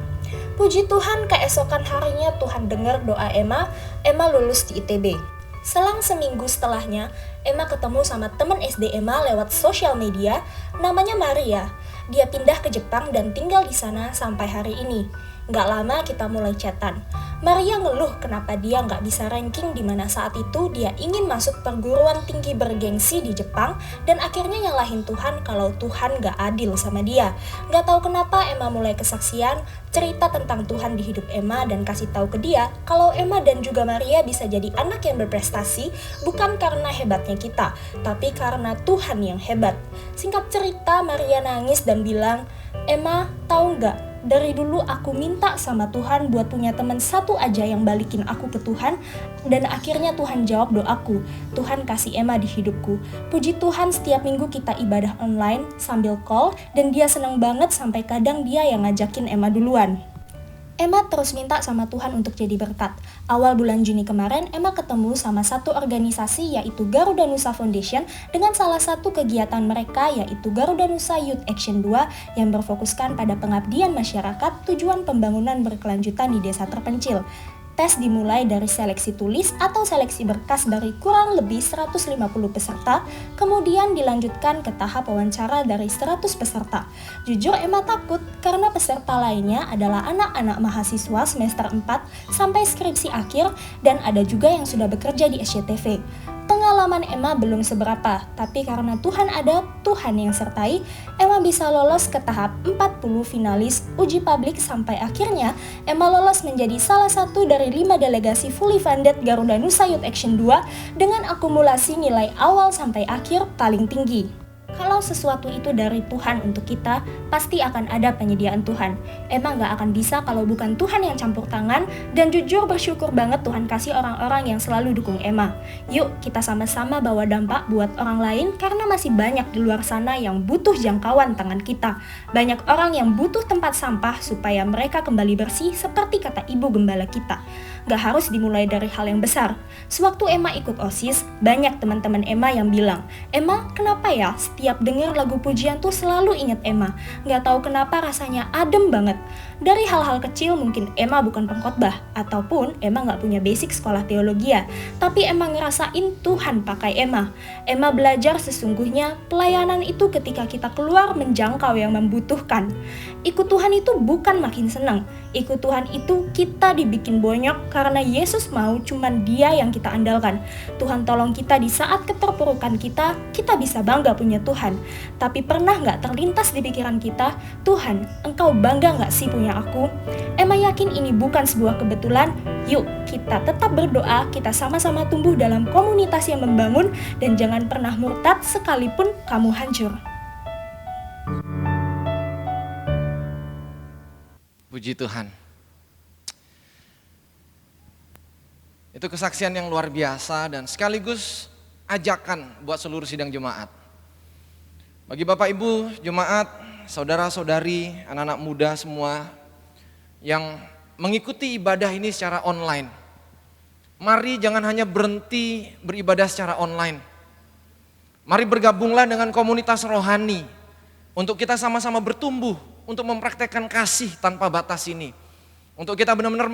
Puji Tuhan, keesokan harinya Tuhan dengar doa Emma lulus di ITB. Selang seminggu setelahnya, Emma ketemu sama teman SD Emma lewat sosial media, namanya Maria. Dia pindah ke Jepang dan tinggal di sana sampai hari ini. Gak lama kita mulai chatan. Maria ngeluh kenapa dia gak bisa ranking di mana saat itu dia ingin masuk perguruan tinggi bergengsi di Jepang dan akhirnya nyalahin Tuhan kalau Tuhan gak adil sama dia. Gak tahu kenapa Emma mulai kesaksian, cerita tentang Tuhan di hidup Emma dan kasih tahu ke dia kalau Emma dan juga Maria bisa jadi anak yang berprestasi bukan karena hebatnya kita, tapi karena Tuhan yang hebat. Singkat cerita, Maria nangis dan bilang, Emma tahu gak? Dari dulu aku minta sama Tuhan buat punya teman satu aja yang balikin aku ke Tuhan, dan akhirnya Tuhan jawab doaku. Tuhan kasih Emma di hidupku. Puji Tuhan, setiap minggu kita ibadah online sambil call, dan dia senang banget sampai kadang dia yang ngajakin Emma duluan. Emma terus minta sama Tuhan untuk jadi berkat. Awal bulan Juni kemarin, Emma ketemu sama satu organisasi yaitu Garuda Nusa Foundation dengan salah satu kegiatan mereka yaitu Garuda Nusa Youth Action 2 yang berfokuskan pada pengabdian masyarakat tujuan pembangunan berkelanjutan di desa terpencil. Tes dimulai dari seleksi tulis atau seleksi berkas dari kurang lebih 150 peserta, kemudian dilanjutkan ke tahap wawancara dari 100 peserta. Jujur Emma takut karena peserta lainnya adalah anak-anak mahasiswa semester 4 sampai skripsi akhir dan ada juga yang sudah bekerja di SCTV. Pengalaman Emma belum seberapa, tapi karena Tuhan ada, Tuhan yang sertai, Emma bisa lolos ke tahap 40 finalis uji publik sampai akhirnya Emma lolos menjadi salah satu dari 5 delegasi fully funded Garuda Nusa Youth Action 2 dengan akumulasi nilai awal sampai akhir paling tinggi. Kalau sesuatu itu dari Tuhan untuk kita, pasti akan ada penyediaan Tuhan. Emang gak akan bisa kalau bukan Tuhan yang campur tangan, dan jujur bersyukur banget Tuhan kasih orang-orang yang selalu dukung Emma. Yuk kita sama-sama bawa dampak buat orang lain karena masih banyak di luar sana yang butuh jangkauan tangan kita. Banyak orang yang butuh tempat sampah supaya mereka kembali bersih seperti kata ibu gembala kita. Gak harus dimulai dari hal yang besar. Sewaktu Emma ikut OSIS, banyak teman-teman Emma yang bilang, "Emma, kenapa ya setiap denger lagu pujian tuh selalu inget Emma? Gak tahu kenapa rasanya adem banget." Dari hal-hal kecil mungkin Emma bukan pengkhotbah, ataupun Emma gak punya basic sekolah teologi ya, tapi Emma ngerasain Tuhan pakai Emma. Emma belajar sesungguhnya pelayanan itu ketika kita keluar menjangkau yang membutuhkan. Ikut Tuhan itu bukan makin senang. Ikut Tuhan itu kita dibikin bonyok karena Yesus mau cuman Dia yang kita andalkan. Tuhan tolong kita di saat keterpurukan kita bisa bangga punya Tuhan. Tapi pernah gak terlintas di pikiran kita, Tuhan, Engkau bangga gak sih punya aku? Emma yakin ini bukan sebuah kebetulan. Yuk kita tetap berdoa, kita sama-sama tumbuh dalam komunitas yang membangun, dan jangan pernah murtad sekalipun kamu hancur. Puji Tuhan. Itu kesaksian yang luar biasa dan sekaligus ajakan buat seluruh sidang jemaat. Bagi Bapak Ibu jemaat, saudara-saudari, anak-anak muda semua yang mengikuti ibadah ini secara online. Mari jangan hanya berhenti beribadah secara online. Mari bergabunglah dengan komunitas rohani untuk kita sama-sama bertumbuh, untuk mempraktekkan kasih tanpa batas ini. Untuk kita benar-benar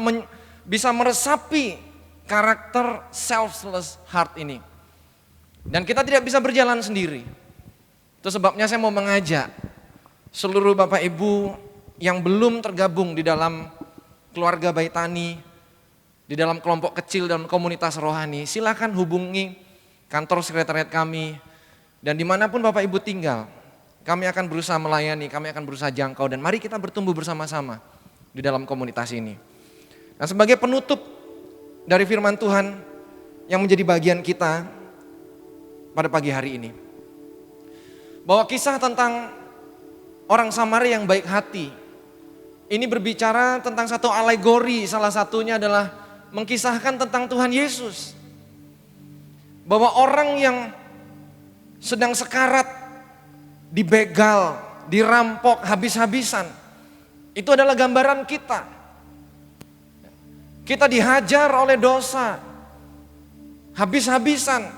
bisa meresapi karakter selfless heart ini. Dan kita tidak bisa berjalan sendiri. Itu sebabnya saya mau mengajak seluruh Bapak Ibu yang belum tergabung di dalam keluarga Baitani, di dalam kelompok kecil dan komunitas rohani, silakan hubungi kantor sekretariat kami. Dan dimanapun Bapak Ibu tinggal, kami akan berusaha melayani, kami akan berusaha jangkau, dan mari kita bertumbuh bersama-sama di dalam komunitas ini. Nah, sebagai penutup dari firman Tuhan yang menjadi bagian kita pada pagi hari ini, bahwa kisah tentang orang Samaria yang baik hati ini berbicara tentang satu alegori, salah satunya adalah mengkisahkan tentang Tuhan Yesus. Bahwa orang yang sedang sekarat, dibegal, dirampok habis-habisan, itu adalah gambaran kita. Kita dihajar oleh dosa, habis-habisan,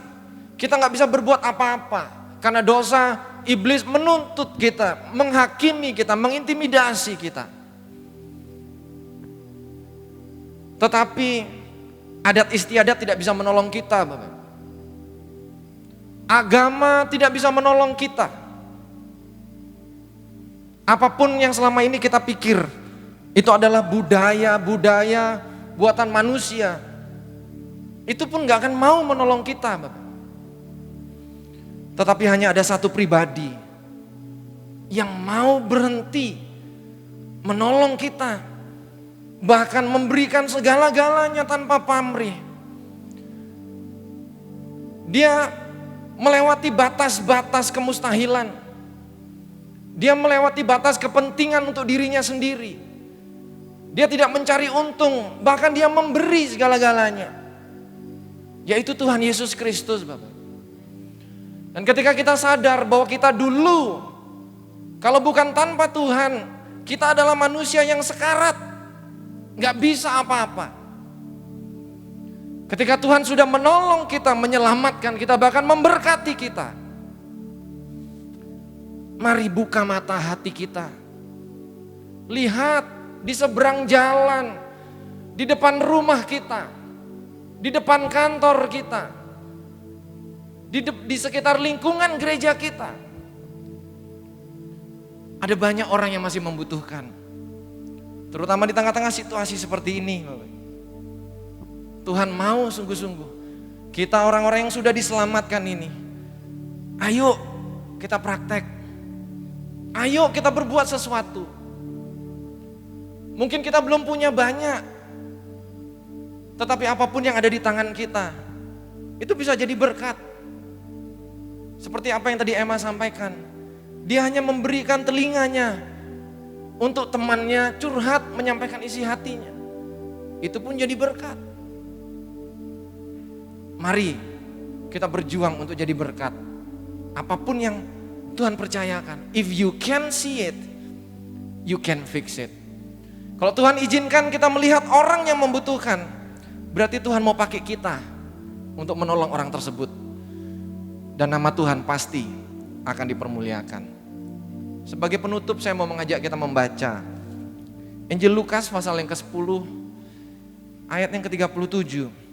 kita gak bisa berbuat apa-apa. Karena dosa, iblis menuntut kita, menghakimi kita, mengintimidasi kita. Tetapi adat istiadat tidak bisa menolong kita, Bapak. Agama tidak bisa menolong kita. Apapun yang selama ini kita pikir itu adalah budaya buatan manusia, itu pun gak akan mau menolong kita, Bapak. Tetapi hanya ada satu pribadi yang mau berhenti menolong kita, bahkan memberikan segala-galanya tanpa pamrih. Dia melewati batas-batas kemustahilan. Dia melewati batas kepentingan untuk dirinya sendiri. Dia tidak mencari untung, bahkan dia memberi segala-galanya. Yaitu Tuhan Yesus Kristus, Bapak. Dan ketika kita sadar bahwa kita dulu, kalau bukan tanpa Tuhan, kita adalah manusia yang sekarat, gak bisa apa-apa. Ketika Tuhan sudah menolong kita, menyelamatkan kita, bahkan memberkati kita, mari buka mata hati kita. Lihat di seberang jalan, di depan rumah kita, di depan kantor kita, di sekitar lingkungan gereja kita. Ada banyak orang yang masih membutuhkan. Terutama di tengah-tengah situasi seperti ini. Tuhan mau sungguh-sungguh kita orang-orang yang sudah diselamatkan ini, ayo kita praktek. Ayo kita berbuat sesuatu. Mungkin kita belum punya banyak, tetapi apapun yang ada di tangan kita, itu bisa jadi berkat. Seperti apa yang tadi Emma sampaikan, dia hanya memberikan telinganya untuk temannya curhat, menyampaikan isi hatinya. Itu pun jadi berkat. Mari kita berjuang untuk jadi berkat. Apapun yang Tuhan percayakan. If you can see it, you can fix it. Kalau Tuhan izinkan kita melihat orang yang membutuhkan, berarti Tuhan mau pakai kita untuk menolong orang tersebut. Dan nama Tuhan pasti akan dipermuliakan. Sebagai penutup saya mau mengajak kita membaca Injil Lukas pasal yang ke-10 ayat yang ke-37.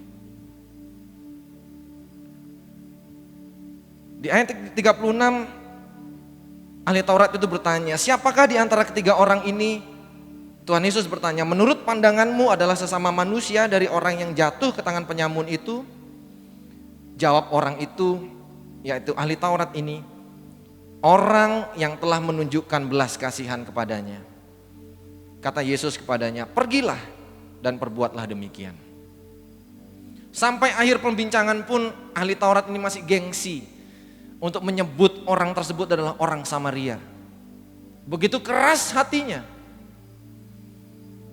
Di ayat 36 ahli Taurat itu bertanya, siapakah di antara ketiga orang ini? Tuhan Yesus bertanya, menurut pandanganmu adalah sesama manusia dari orang yang jatuh ke tangan penyamun itu? Jawab orang itu, yaitu ahli Taurat ini, orang yang telah menunjukkan belas kasihan kepadanya. Kata Yesus kepadanya, pergilah dan perbuatlah demikian. Sampai akhir pembincangan pun ahli Taurat ini masih gengsi untuk menyebut orang tersebut adalah orang Samaria. Begitu keras hatinya.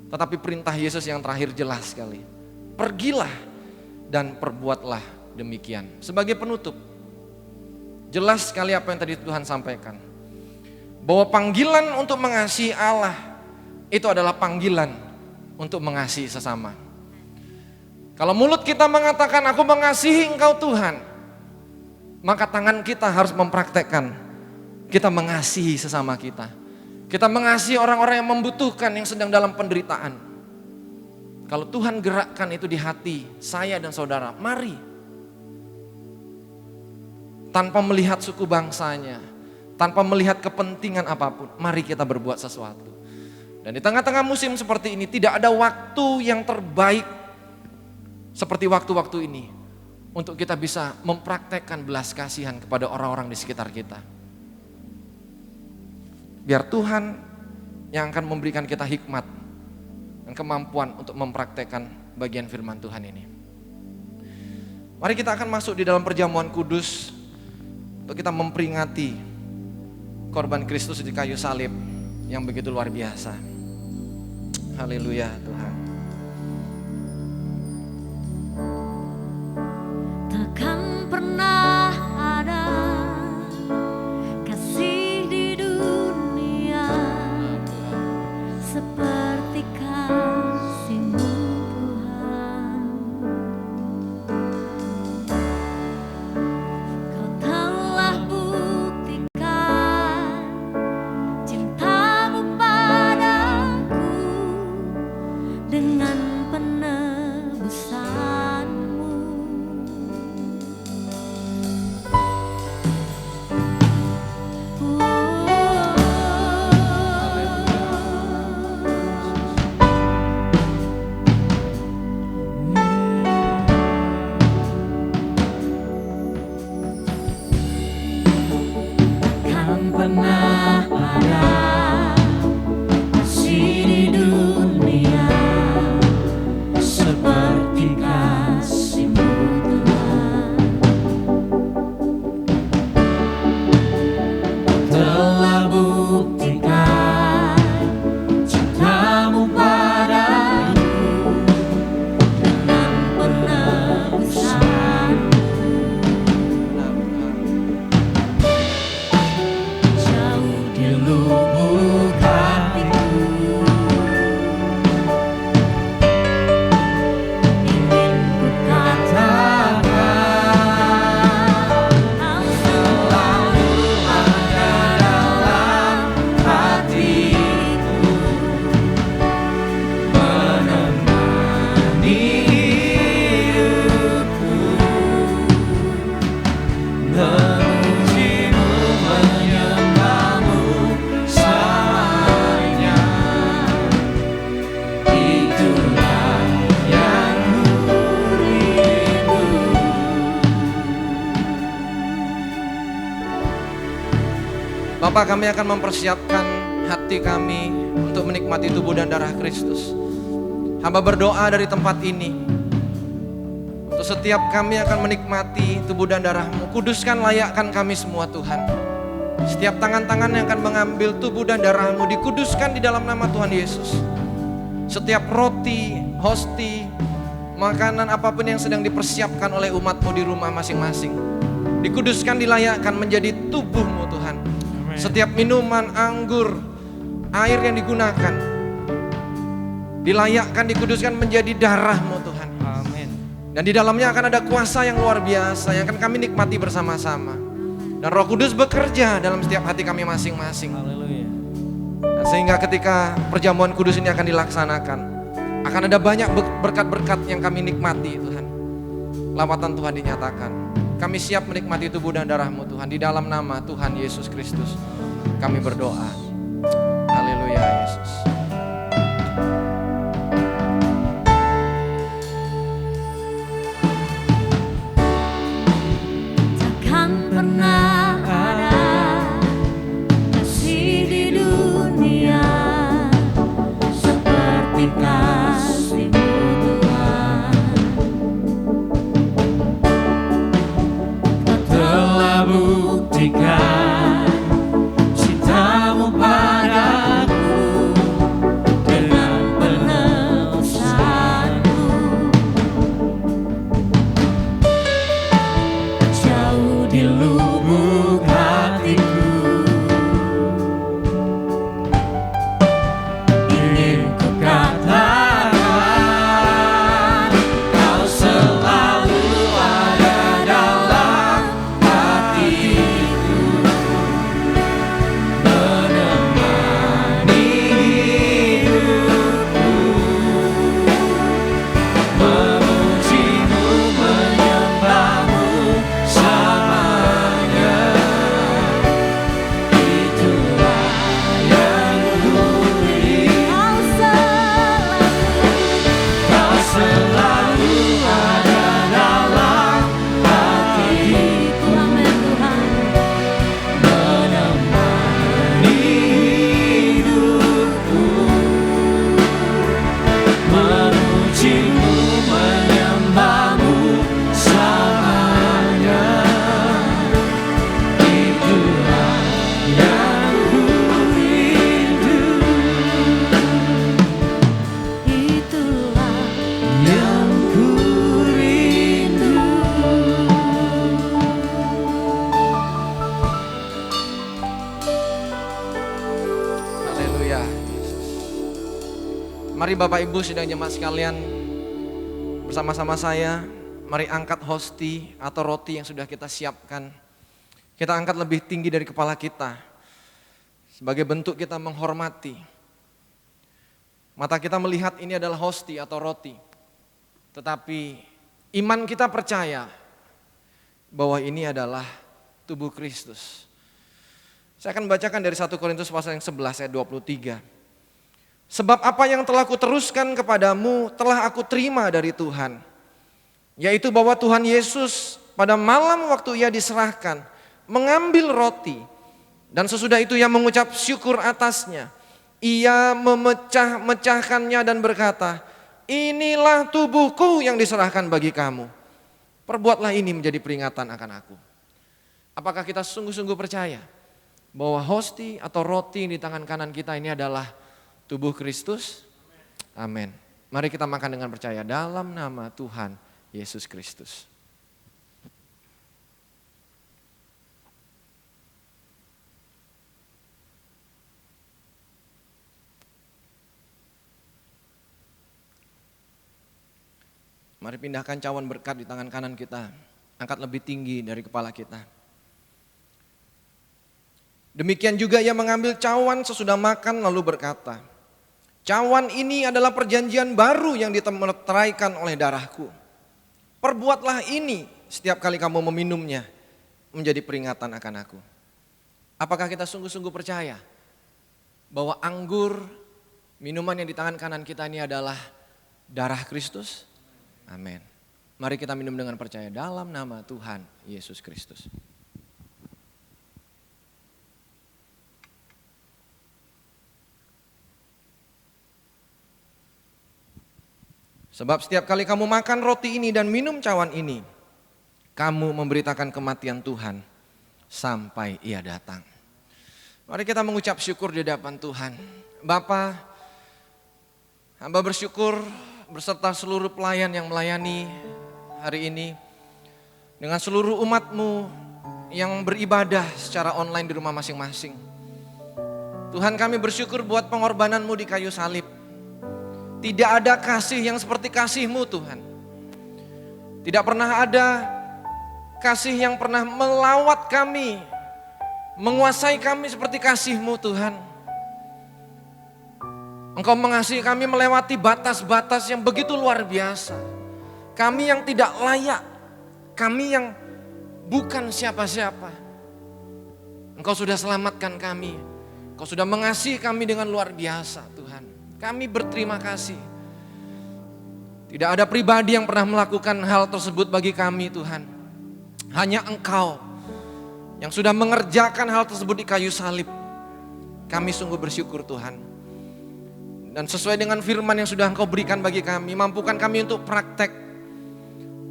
Tetapi perintah Yesus yang terakhir jelas sekali. Pergilah dan perbuatlah demikian. Sebagai penutup, jelas sekali apa yang tadi Tuhan sampaikan. Bahwa panggilan untuk mengasihi Allah itu adalah panggilan untuk mengasihi sesama. Kalau mulut kita mengatakan aku mengasihi Engkau Tuhan, maka tangan kita harus mempraktekkan kita mengasihi sesama kita. Kita mengasihi orang-orang yang membutuhkan, yang sedang dalam penderitaan. Kalau Tuhan gerakkan itu di hati saya dan saudara, mari. Tanpa melihat suku bangsanya, tanpa melihat kepentingan apapun, mari kita berbuat sesuatu. Dan di tengah-tengah musim seperti ini tidak ada waktu yang terbaik seperti waktu-waktu ini untuk kita bisa mempraktekkan belas kasihan kepada orang-orang di sekitar kita. Biar Tuhan yang akan memberikan kita hikmat dan kemampuan untuk mempraktekkan bagian firman Tuhan ini. Mari kita akan masuk di dalam perjamuan kudus untuk kita memperingati korban Kristus di kayu salib yang begitu luar biasa. Haleluya Tuhan. Takkan pernah ada kasih di dunia seperti kasih-Mu Tuhan. Kau telah buktikan cinta-Mu padaku dengan penebusan-Mu. Bapak, kami akan mempersiapkan hati kami untuk menikmati tubuh dan darah Kristus. Hamba berdoa dari tempat ini, untuk setiap kami akan menikmati tubuh dan darah-Mu. Kuduskan, layakkan kami semua Tuhan. Setiap tangan-tangan yang akan mengambil tubuh dan darah-Mu dikuduskan di dalam nama Tuhan Yesus. Setiap roti, hosti, makanan apapun yang sedang dipersiapkan oleh umat-Mu di rumah masing-masing, dikuduskan, dilayakkan menjadi tubuh-Mu Tuhan. Setiap minuman, anggur, air yang digunakan, dilayakkan, dikuduskan menjadi darah-Mu Tuhan. Amin. Dan di dalamnya akan ada kuasa yang luar biasa yang akan kami nikmati bersama-sama. Dan Roh Kudus bekerja dalam setiap hati kami masing-masing. Haleluya. Dan sehingga ketika perjamuan kudus ini akan dilaksanakan, akan ada banyak berkat-berkat yang kami nikmati Tuhan. Lawatan Tuhan dinyatakan. Kami siap menikmati tubuh dan darah-Mu Tuhan. Di dalam nama Tuhan Yesus Kristus kami berdoa. Haleluya Yesus. Takkan pernah ada kasih di dunia seperti kasih-Mu Tuhan. Kau telah buktikan cinta-Mu padaku dengan penebusan-Mu. Jauh di lubuk hatiku, ingin ku katakan, Kau selalu ada dalam hatiku, menemani hidupku, memuji-Mu, menyembah-Mu selamanya. Itulah yang ku rindu. Kau selalu ada dalam hatiku, menemani hidupku, memuji-Mu, menyembah-Mu selamanya. Itulah yang ku rindu. Itulah yang ku rindu. Haleluya Yesus. Mari Bapak Ibu sidang jemaat sekalian, bersama-sama saya, mari angkat hosti atau roti yang sudah kita siapkan. Kita angkat lebih tinggi dari kepala kita, sebagai bentuk kita menghormati. Mata kita melihat ini adalah hosti atau roti, tetapi iman kita percaya bahwa ini adalah tubuh Kristus. Saya akan bacakan dari 1 Korintus pasal yang 11 ayat 23. Sebab apa yang telah kuteruskan kepadamu telah aku terima dari Tuhan, yaitu bahwa Tuhan Yesus pada malam waktu Ia diserahkan mengambil roti, dan sesudah itu Ia mengucap syukur atasnya. Ia memecah-mecahkannya dan berkata, inilah tubuhku yang diserahkan bagi kamu. Perbuatlah ini menjadi peringatan akan aku. Apakah kita sungguh-sungguh percaya bahwa hosti atau roti di tangan kanan kita ini adalah tubuh Kristus? Amin. Mari kita makan dengan percaya dalam nama Tuhan Yesus Kristus. Mari pindahkan cawan berkat di tangan kanan kita. Angkat lebih tinggi dari kepala kita. Demikian juga Ia mengambil cawan sesudah makan lalu berkata, cawan ini adalah perjanjian baru yang diteraikan oleh darahku. Perbuatlah ini setiap kali kamu meminumnya menjadi peringatan akan aku. Apakah kita sungguh-sungguh percaya bahwa anggur, minuman yang di tangan kanan kita ini adalah darah Kristus? Amin. Mari kita minum dengan percaya dalam nama Tuhan Yesus Kristus. Sebab setiap kali kamu makan roti ini dan minum cawan ini, kamu memberitakan kematian Tuhan sampai Ia datang. Mari kita mengucap syukur di hadapan Tuhan. Bapa, hamba bersyukur berserta seluruh pelayan yang melayani hari ini, dengan seluruh umat-Mu yang beribadah secara online di rumah masing-masing. Tuhan, kami bersyukur buat pengorbanan-Mu di kayu salib. Tidak ada kasih yang seperti kasih-Mu Tuhan. Tidak pernah ada kasih yang pernah melawat kami, menguasai kami seperti kasih-Mu Tuhan. Engkau mengasihi kami melewati batas-batas yang begitu luar biasa. Kami yang tidak layak, kami yang bukan siapa-siapa. Engkau sudah selamatkan kami. Engkau sudah mengasihi kami dengan luar biasa Tuhan. Kami berterima kasih. Tidak ada pribadi yang pernah melakukan hal tersebut bagi kami Tuhan. Hanya Engkau yang sudah mengerjakan hal tersebut di kayu salib. Kami sungguh bersyukur Tuhan. Dan sesuai dengan firman yang sudah Engkau berikan bagi kami, mampukan kami untuk praktek.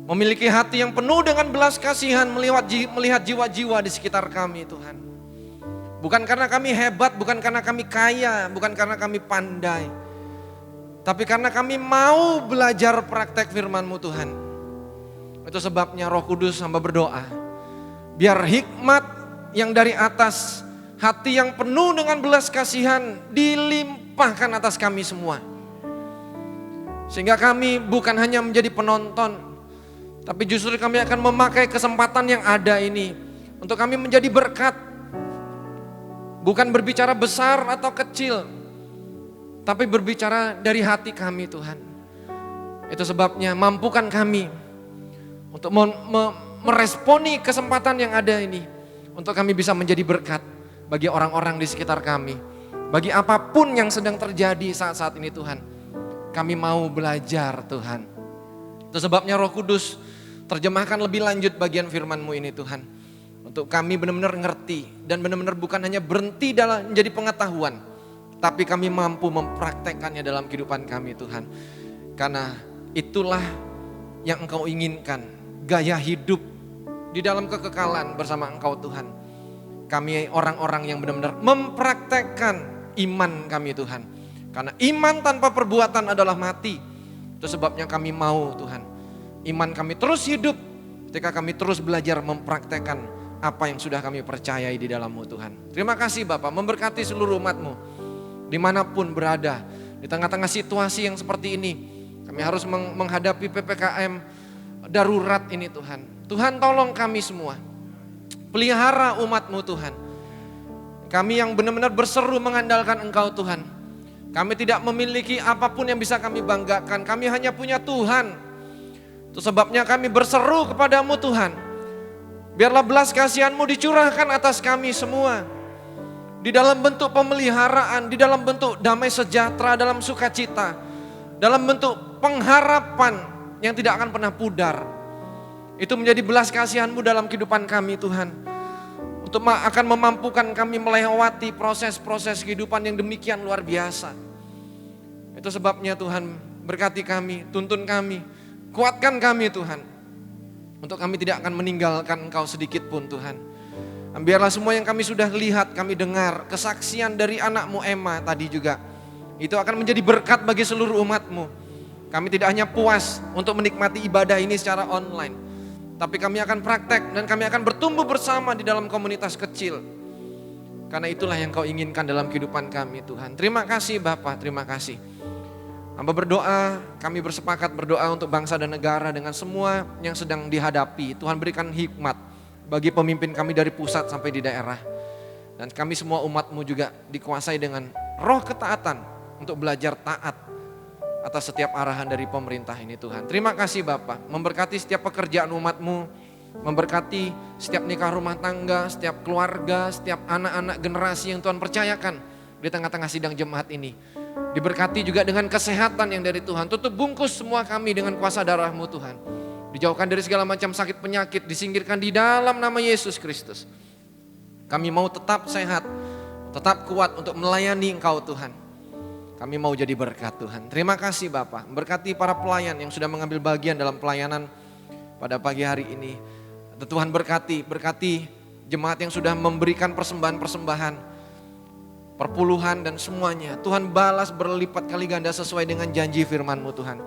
Memiliki hati yang penuh dengan belas kasihan melihat jiwa-jiwa di sekitar kami Tuhan. Bukan karena kami hebat, bukan karena kami kaya, bukan karena kami pandai. Tapi karena kami mau belajar praktek firman-Mu Tuhan. Itu sebabnya Roh Kudus hamba berdoa. Biar hikmat yang dari atas, hati yang penuh dengan belas kasihan dilimpahkan atas kami semua. Sehingga kami bukan hanya menjadi penonton, tapi justru kami akan memakai kesempatan yang ada ini untuk kami menjadi berkat. Bukan berbicara besar atau kecil, tapi berbicara dari hati kami Tuhan. Itu sebabnya mampukan kami untuk meresponi kesempatan yang ada ini. Untuk kami bisa menjadi berkat bagi orang-orang di sekitar kami. Bagi apapun yang sedang terjadi saat-saat ini Tuhan. Kami mau belajar Tuhan. Itu sebabnya Roh Kudus terjemahkan lebih lanjut bagian firman-Mu ini Tuhan. Untuk kami benar-benar ngerti dan benar-benar bukan hanya berhenti dalam menjadi pengetahuan. Tapi kami mampu mempraktekkannya dalam kehidupan kami Tuhan. Karena itulah yang Engkau inginkan. Gaya hidup di dalam kekekalan bersama Engkau Tuhan. Kami orang-orang yang benar-benar mempraktekkan iman kami Tuhan. Karena iman tanpa perbuatan adalah mati. Itu sebabnya kami mau Tuhan. Iman kami terus hidup ketika kami terus belajar mempraktekkan apa yang sudah kami percayai di dalam-Mu Tuhan. Terima kasih Bapak, memberkati seluruh umat-Mu dimanapun berada. Di tengah-tengah situasi yang seperti ini, kami harus menghadapi PPKM darurat ini Tuhan. Tuhan tolong kami semua, pelihara umat-Mu Tuhan. Kami yang benar-benar berseru mengandalkan Engkau Tuhan. Kami tidak memiliki apapun yang bisa kami banggakan, kami hanya punya Tuhan. Itu sebabnya kami berseru kepadamu Tuhan. Biarlah belas kasihan-Mu dicurahkan atas kami semua. Di dalam bentuk pemeliharaan, di dalam bentuk damai sejahtera, dalam sukacita. Dalam bentuk pengharapan yang tidak akan pernah pudar. Itu menjadi belas kasihan-Mu dalam kehidupan kami Tuhan. Untuk akan memampukan kami melewati proses-proses kehidupan yang demikian luar biasa. Itu sebabnya Tuhan berkati kami, tuntun kami, kuatkan kami Tuhan. Untuk kami tidak akan meninggalkan Engkau sedikit pun Tuhan. Biarlah semua yang kami sudah lihat, kami dengar, kesaksian dari anak-Mu Emma tadi juga. Itu akan menjadi berkat bagi seluruh umat-Mu. Kami tidak hanya puas untuk menikmati ibadah ini secara online. Tapi kami akan praktek dan kami akan bertumbuh bersama di dalam komunitas kecil. Karena itulah yang Kau inginkan dalam kehidupan kami Tuhan. Terima kasih Bapak, terima kasih. Hamba berdoa, kami bersepakat berdoa untuk bangsa dan negara dengan semua yang sedang dihadapi. Tuhan berikan hikmat bagi pemimpin kami dari pusat sampai di daerah. Dan kami semua umat-Mu juga dikuasai dengan roh ketaatan untuk belajar taat atas setiap arahan dari pemerintah ini Tuhan. Terima kasih Bapak, memberkati setiap pekerjaan umat-Mu, memberkati setiap nikah rumah tangga, setiap keluarga, setiap anak-anak generasi yang Tuhan percayakan di tengah-tengah sidang jemaat ini. Diberkati juga dengan kesehatan yang dari Tuhan. Tutup bungkus semua kami dengan kuasa darah-Mu Tuhan. Dijauhkan dari segala macam sakit penyakit, disingkirkan di dalam nama Yesus Kristus. Kami mau tetap sehat, tetap kuat untuk melayani Engkau Tuhan. Kami mau jadi berkat Tuhan. Terima kasih Bapak. Berkati para pelayan yang sudah mengambil bagian dalam pelayanan pada pagi hari ini. Tuhan berkati jemaat yang sudah memberikan persembahan-persembahan, perpuluhan dan semuanya. Tuhan balas berlipat kali ganda sesuai dengan janji firman-Mu Tuhan.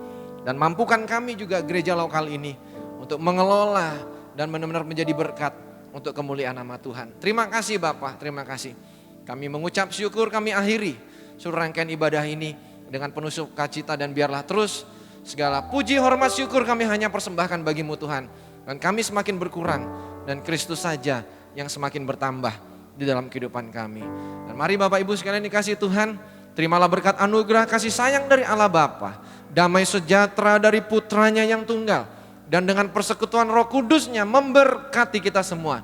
Dan mampukan kami juga gereja lokal ini untuk mengelola dan benar-benar menjadi berkat untuk kemuliaan nama Tuhan. Terima kasih Bapak, terima kasih. Kami mengucap syukur, kami akhiri seluruh rangkaian ibadah ini dengan penuh sukacita dan biarlah terus segala puji, hormat, syukur kami hanya persembahkan bagi-Mu Tuhan. Dan kami semakin berkurang dan Kristus saja yang semakin bertambah di dalam kehidupan kami. Dan mari Bapak Ibu sekalian dikasih Tuhan, terimalah berkat anugerah kasih sayang dari Allah Bapa, damai sejahtera dari putranya yang tunggal, dan dengan persekutuan Roh Kudusnya memberkati kita semua.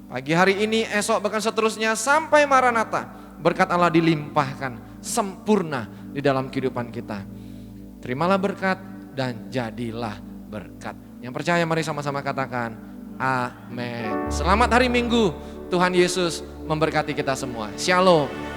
Pagi hari ini, esok bahkan seterusnya sampai Maranatha, berkat Allah dilimpahkan sempurna di dalam kehidupan kita. Terimalah berkat dan jadilah berkat. Yang percaya mari sama-sama katakan amin. Selamat hari Minggu, Tuhan Yesus memberkati kita semua. Shalom.